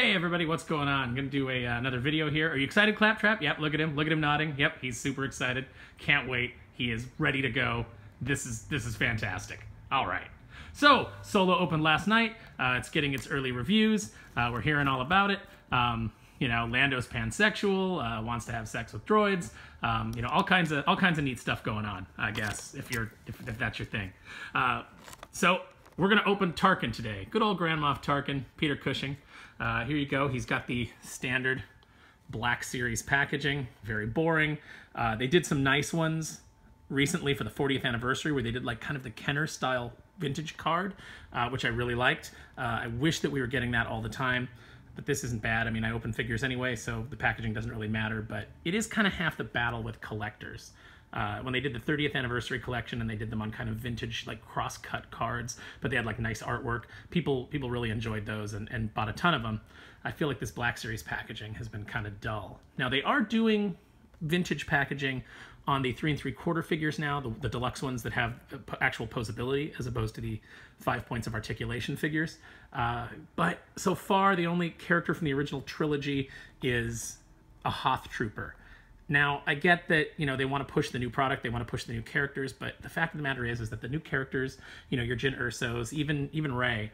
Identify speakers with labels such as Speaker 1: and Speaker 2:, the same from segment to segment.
Speaker 1: Hey everybody, what's going on? I'm gonna do another video here. Are you excited, Claptrap? Yep, look at him nodding. Yep, he's super excited. Can't wait. He is ready to go. This is fantastic. All right. So, Solo opened last night. It's getting its early reviews. We're hearing all about it. You know, Lando's pansexual, wants to have sex with droids. You know, all kinds of neat stuff going on, I guess, if that's your thing. So we're gonna open Tarkin today. Good old Grand Moff Tarkin, Peter Cushing. Here you go. He's got the standard Black Series packaging. Very boring. They did some nice ones recently for the 40th anniversary where they did like kind of the Kenner style vintage card, which I really liked. I wish that we were getting that all the time, but this isn't bad. I mean, I open figures anyway, so the packaging doesn't really matter, but it is kind of half the battle with collectors. When they did the 30th anniversary collection and they did them on kind of vintage, like cross-cut cards, but they had like nice artwork, people really enjoyed those and bought a ton of them. I feel like this Black Series packaging has been kind of dull. Now they are doing vintage packaging on the 3 3/4 figures now, the deluxe ones that have actual posability as opposed to the 5 points of articulation figures. But so far, the only character from the original trilogy is a Hoth Trooper. Now, I get that, you know, they want to push the new product, they want to push the new characters, but the fact of the matter is that the new characters, you know, your Jyn Ersos, even Rey,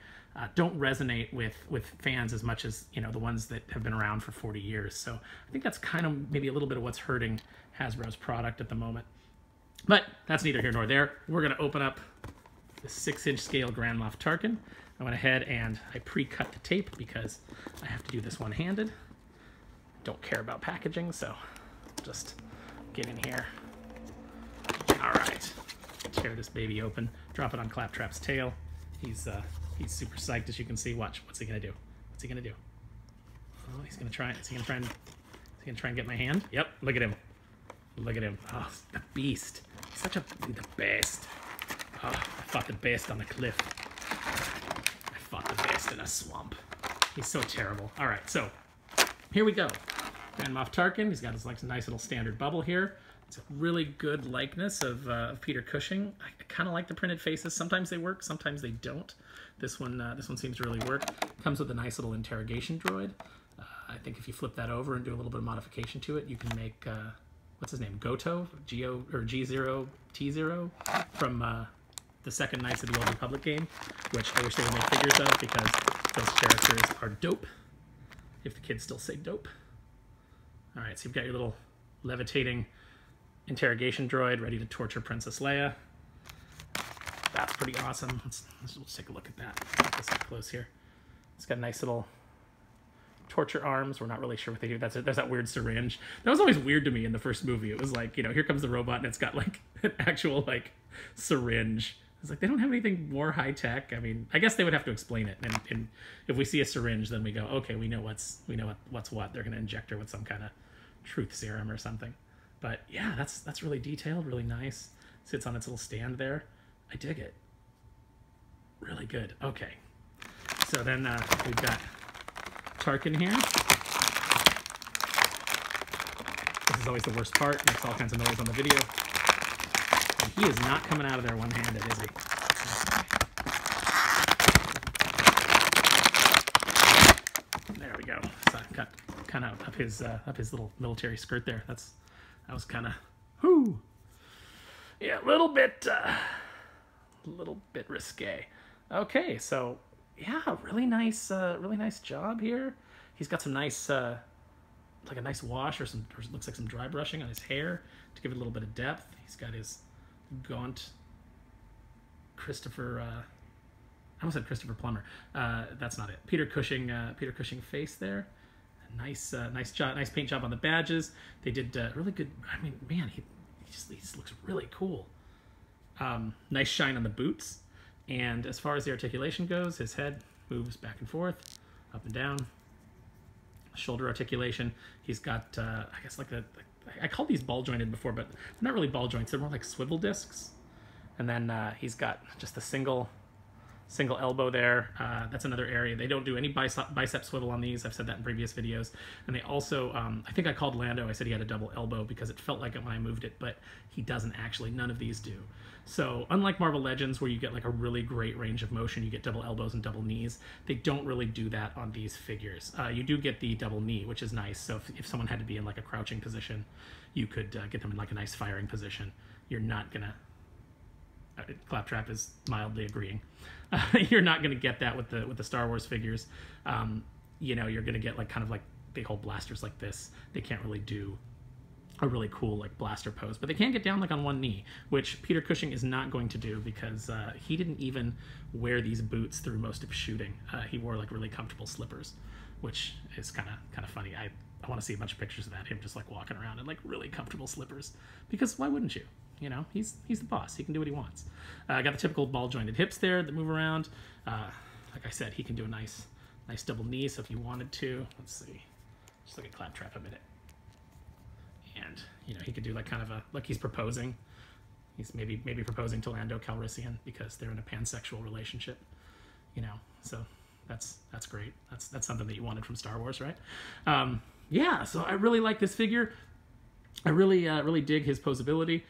Speaker 1: don't resonate with fans as much as, you know, the ones that have been around for 40 years. So I think that's kind of maybe a little bit of what's hurting Hasbro's product at the moment. But that's neither here nor there. We're going to open up the 6-inch scale Grand Moff Tarkin. I went ahead and I pre-cut the tape because I have to do this one-handed. Don't care about packaging, so just get in here. All right, tear this baby open, drop it on Claptrap's tail. He's super psyched, as you can see. Watch, what's he gonna do? What's he gonna do? Oh, he's gonna try. Is he gonna try and get my hand? Yep. Look at him. Look at him. Oh, the beast. He's the best. Oh, I fought the best on a cliff. I fought the best in a swamp. He's so terrible. All right, so here we go. Grand Moff Tarkin. He's got his like nice little standard bubble here. It's a really good likeness of Peter Cushing. I kind of like the printed faces. Sometimes they work, sometimes they don't. This one seems to really work. Comes with a nice little interrogation droid. I think if you flip that over and do a little bit of modification to it, you can make what's his name, Goto, G0T0 from the second Knights of the Old Republic game, which I wish they would make figures of because those characters are dope. If the kids still say dope. All right, so you've got your little levitating interrogation droid ready to torture Princess Leia. That's pretty awesome. Let's take a look at that. Get this up close here. It's got nice little torture arms. We're not really sure what they do. There's that weird syringe. That was always weird to me in the first movie. It was like, you know, here comes the robot and it's got like an actual like syringe. It's like they don't have anything more high tech. I mean, I guess they would have to explain it. And if we see a syringe, then we go, okay, we know what's what. They're going to inject her with some kind of truth serum or something. But yeah, that's really detailed, really nice. Sits on its little stand there. I dig it. Really good. Okay. So then we've got Tarkin here. This is always the worst part. Makes all kinds of noise on the video. And he is not coming out of there one-handed, is he? There we go. So I've got kind of up his little military skirt there. That was kind of, whoo, yeah, a little bit risque. Okay, so yeah, really nice job here. He's got some nice, like a nice wash or looks like some dry brushing on his hair to give it a little bit of depth. He's got his gaunt Christopher, I almost said Christopher Plummer. That's not it. Peter Cushing face there. Nice paint job on the badges. They did really good. I mean, man, he just looks really cool. Nice shine on the boots. And as far as the articulation goes, his head moves back and forth, up and down. Shoulder articulation. He's got, I guess, like I called these ball jointed before, but they're not really ball joints. They're more like swivel discs. And then he's got just a single single elbow there. That's another area. They don't do any bicep swivel on these. I've said that in previous videos. And they also, I think I called Lando, I said he had a double elbow because it felt like it when I moved it, but he doesn't actually. None of these do. So unlike Marvel Legends, where you get like a really great range of motion, you get double elbows and double knees, they don't really do that on these figures. You do get the double knee, which is nice. So if someone had to be in like a crouching position, you could get them in like a nice firing position. You're not gonna, Claptrap is mildly agreeing. You're not gonna get that with the Star Wars figures. You know, you're gonna get like kind of like they hold blasters like this. They can't really do a really cool like blaster pose, but they can get down like on one knee, which Peter Cushing is not going to do because he didn't even wear these boots through most of shooting. He wore like really comfortable slippers, which is kind of funny. I want to see a bunch of pictures of that, him just like walking around in like really comfortable slippers, because why wouldn't you? You know, he's the boss. He can do what he wants. Got the typical ball jointed hips there that move around. Like I said, he can do a nice double knee. So if you wanted to, let's see, just look at Claptrap a minute. And, you know, he could do like kind of a, like he's proposing. He's maybe proposing to Lando Calrissian because they're in a pansexual relationship, you know. So that's great. That's something that you wanted from Star Wars, right? Yeah, so I really like this figure. I really dig his posability.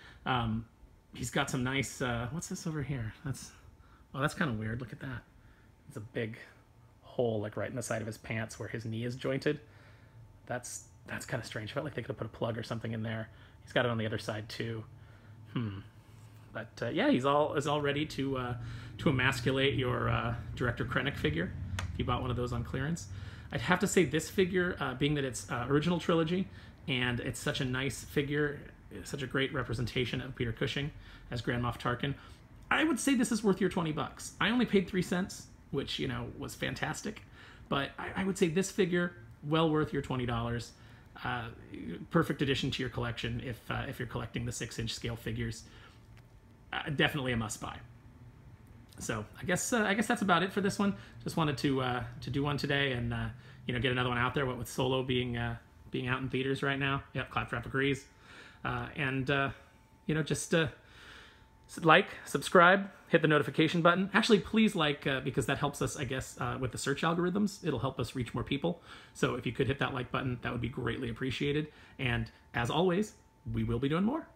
Speaker 1: He's got some nice, what's this over here? That's kind of weird. Look at that. It's a big hole like right in the side of his pants where his knee is jointed. That's kind of strange. I felt like they could have put a plug or something in there. He's got it on the other side too. But yeah, he's all ready to emasculate your Director Krennic figure if you bought one of those on clearance. I'd have to say this figure, being that it's original trilogy and it's such a nice figure, such a great representation of Peter Cushing as Grand Moff Tarkin, I would say this is worth your $20. I only paid 3 cents, which, you know, was fantastic. But I would say this figure, well worth your $20. Perfect addition to your collection if you're collecting the 6-inch scale figures. Definitely a must-buy. So I guess that's about it for this one. Just wanted to do one today and you know, get another one out there. What with Solo being out in theaters right now. Yep, Claptrap agrees. And you know, just like, subscribe, hit the notification button. Actually, please like, because that helps us, I guess, with the search algorithms. It'll help us reach more people. So if you could hit that like button, that would be greatly appreciated. And as always, we will be doing more.